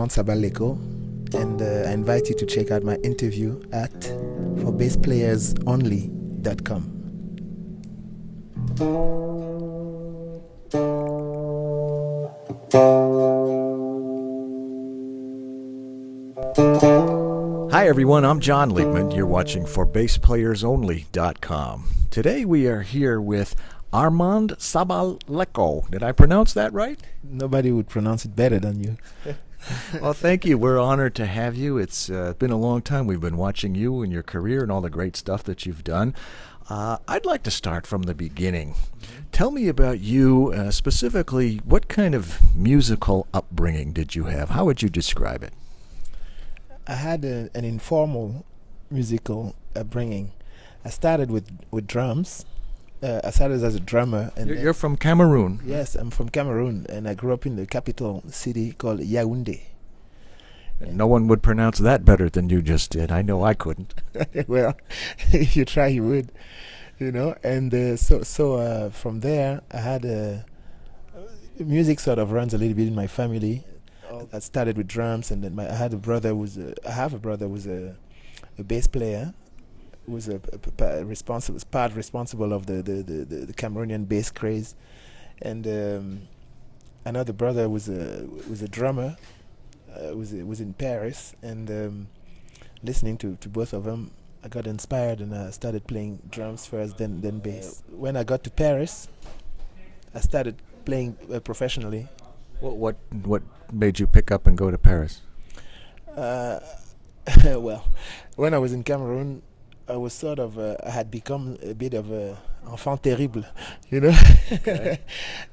Armand Sabal-Lecco, and I invite you to check out my interview at forbassplayersonly.com. Hi everyone, I'm John Liebman. You're watching forbassplayersonly.com. Today we are here with Armand Sabal-Lecco. Did I pronounce that right? Nobody would pronounce it better than you. Well, thank you. We're honored to have you. It's been a long time. We've been watching you and your career and all the great stuff that you've done. I'd like to start from the beginning. Tell me about you, specifically, what kind of musical upbringing did you have? How would you describe it? I had an informal musical upbringing. I started with drums. I started as a drummer. And You're from Cameroon. Yes, I'm from Cameroon, and I grew up in the capital city called Yaoundé. And no one would pronounce that better than you just did. I know I couldn't. Well, if you try, you would, you know. And so from there, I had music sort of runs a little bit in my family. I started with drums, and then I have a brother who's a bass player, who was part responsible of the Camaroonian bass craze, and another brother was a drummer, was in Paris, and listening to both of them, I got inspired and I started playing drums first, then bass. When I got to Paris, I started playing professionally. What made you pick up and go to Paris? Well, when I was in Cameroon, I was sort of I had become a bit of a enfant terrible, you know. Okay.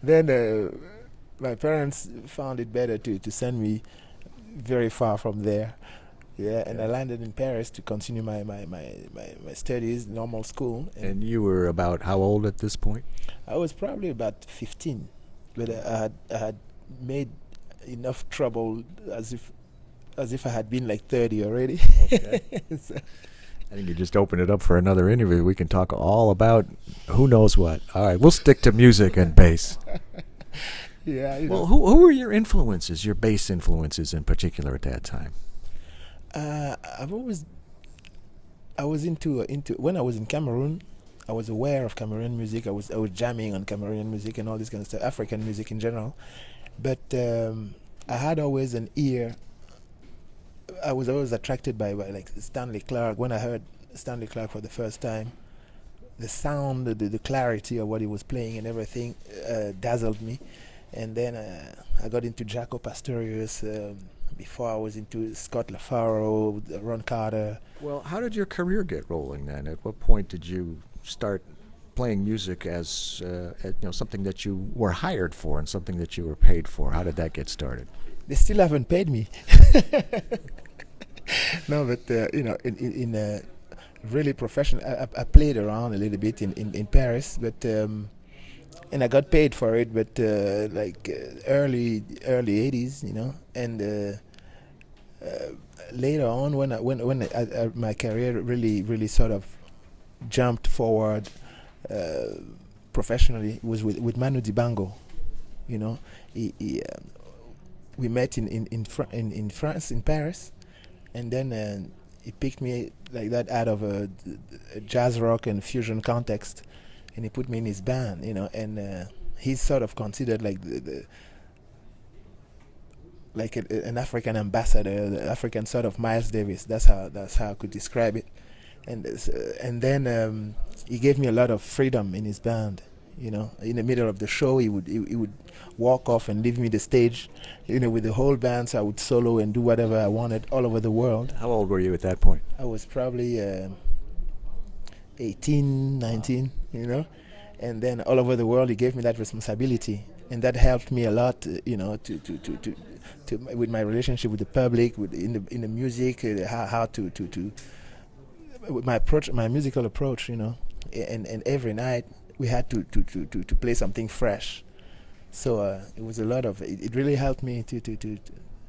Then my parents found it better to send me very far from there. Yeah, and I landed in Paris to continue my studies, normal school. And you were about how old at this point? I was probably about 15, but I had made enough trouble as if I had been like 30 already. Okay. So I think you just open it up for another interview. We can talk all about who knows what. All right, we'll stick to music and bass. Yeah. Well, who were your influences, your bass influences in particular at that time? I was into when I was in Cameroon, I was aware of Cameroonian music. I was jamming on Camaroonian music and all this kind of stuff, African music in general. But I had always an ear. I was always attracted by like Stanley Clarke. When I heard Stanley Clarke for the first time, the sound, the clarity of what he was playing and everything dazzled me. And then I got into Jaco Pastorius. Before I was into Scott LaFaro, Ron Carter. Well, how did your career get rolling then? At what point did you start playing music as something that you were hired for and something that you were paid for? How did that get started? They still haven't paid me. No, but in really professional, I played around a little bit in Paris, but and I got paid for it, but early 80s, you know, and later on when my career really sort of jumped forward professionally, was with Manu Dibango, you know. We met in France, in Paris, and then he picked me like that out of a jazz rock and fusion context, and he put me in his band, you know, and he's sort of considered like an African ambassador, the African sort of Miles Davis. That's how I could describe it. And then he gave me a lot of freedom in his band. You know, in the middle of the show, he would walk off and leave me the stage, you know, with the whole band. So I would solo and do whatever I wanted all over the world. How old were you at that point? I was probably 18, 19, you know, and then all over the world he gave me that responsibility, and that helped me a lot, you know, to with my relationship with the public, in the music, how to with my musical approach, you know, and every night we had to play something fresh. So it was a lot of it really helped me to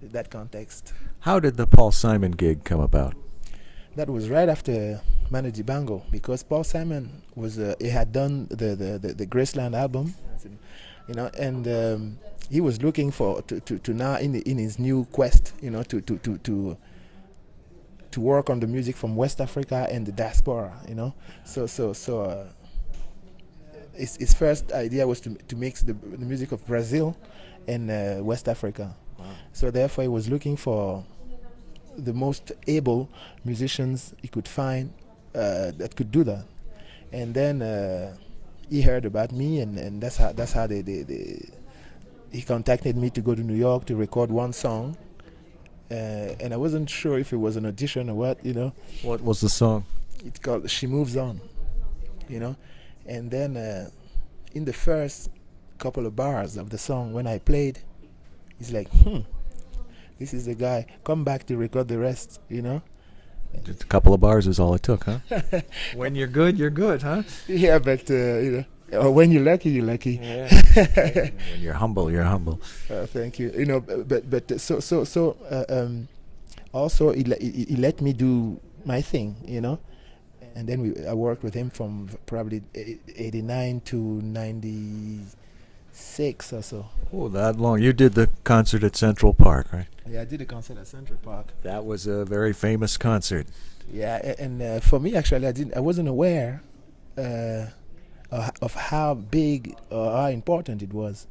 that context. How did the Paul Simon gig come about? That was right after Manu Dibango, because Paul Simon was he had done the Graceland album, And he was looking for to now in his new quest, to work on the music from West Africa and the diaspora, So his first idea was to mix the music of Brazil and West Africa. Wow. So therefore, he was looking for the most able musicians he could find that could do that. And then he heard about me, and that's how he contacted me to go to New York to record one song. And I wasn't sure if it was an audition or what, What was the song? It's called She Moves On, And then in the first couple of bars of the song, when I played, he's like, this is the guy. Come back to record the rest, Just a couple of bars is all it took, huh? When you're good, huh? Yeah, but, when you're lucky, you're lucky. Yeah. When you're humble, you're humble. Thank you. But also he let me do my thing, And then I worked with him from probably 89 to 96 or so. Oh, that long. You did the concert at Central Park, right? Yeah, I did a concert at Central Park. That was a very famous concert. Yeah, and for me, actually, I wasn't aware of how big or how important it was,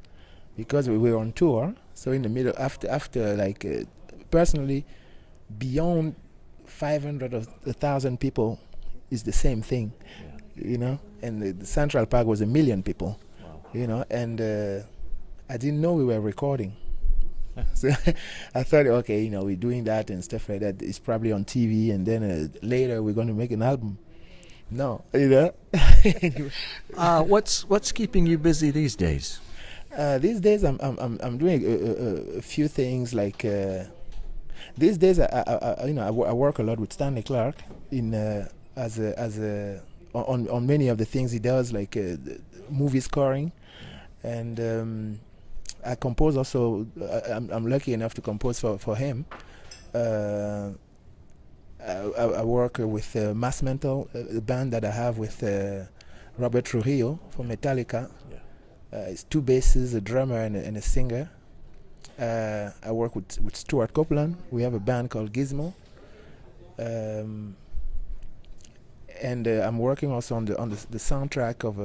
because we were on tour. So in the middle, after personally, beyond 500 or 1,000 people is the same thing, And the Central Park was 1 million people, Wow. And I didn't know we were recording. So I thought, okay, we're doing that and stuff like that. It's probably on TV, and then later we're going to make an album. No, What's keeping you busy these days? These days I'm doing a few things. Like these days I work a lot with Stanley Clarke on many of the things he does, like movie scoring, and I compose also. I'm lucky enough to compose for him. I work with Mass Mental, the band that I have with Robert Trujillo from Metallica. Yeah. It's 2 basses, a drummer, and a singer. I work with Stuart Copeland. We have a band called Gizmo. And I'm working also on the soundtrack of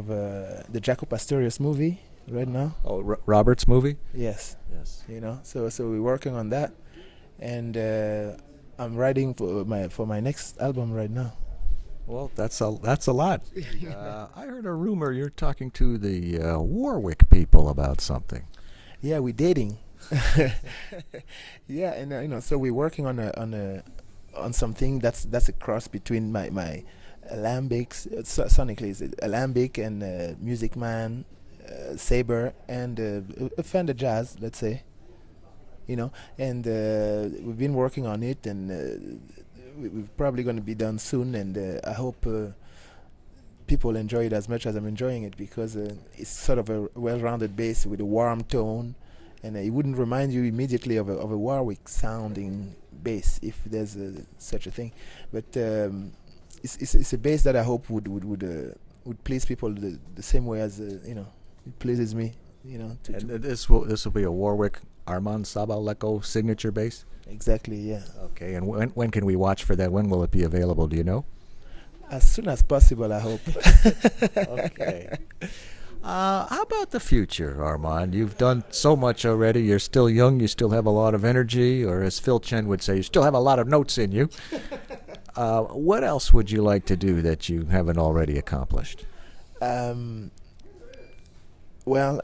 the Jaco Pastorius movie right now. Oh, Robert's movie? Yes. Yes. So we're working on that, and I'm writing for my next album right now. Well, that's a lot. I heard a rumor you're talking to the Warwick people about something. Yeah, we're dating. Yeah, and so we're working on something that's a cross between my alembics, sonically it's alembic, and Music Man, Saber, and a Fender Jazz, let's say. And we've been working on it, and we're probably going to be done soon, and I hope people enjoy it as much as I'm enjoying it, because it's sort of a well-rounded bass with a warm tone, and it wouldn't remind you immediately of a Warwick sounding bass, if there's such a thing. But it's a bass that I hope would please people the same way as it pleases me. And this will be a Warwick Armand Sabal-Lecco signature bass? Exactly, yeah. Okay, and when can we watch for that? When will it be available, do you know? As soon as possible, I hope. Okay. How about the future, Armand? You've done so much already. You're still young. You still have a lot of energy, or as Phil Chen would say, you still have a lot of notes in you. What else would you like to do that you haven't already accomplished? Well,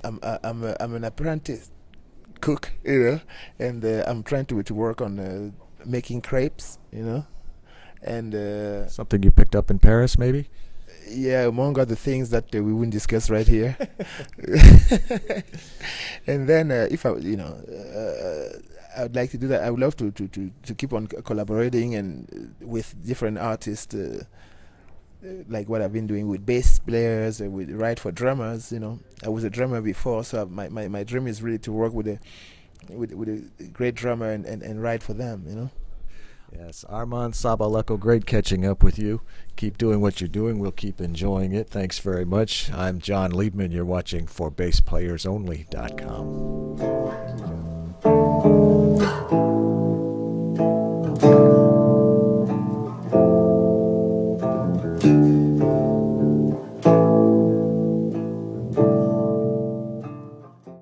I'm an apprentice cook, and I'm trying to work on making crepes, and something you picked up in Paris, maybe? Yeah, among other things that we wouldn't discuss right here. And then if I'd like to do that. I would love to keep on collaborating and with different artists, like what I've been doing with bass players, with write for drummers. I was a drummer before, so my dream is really to work with a great drummer and write for them. Yes, Armand Sabal-Lecco, great catching up with you. Keep doing what you're doing. We'll keep enjoying it. Thanks very much. I'm John Liebman. You're watching ForBassPlayersOnly.com.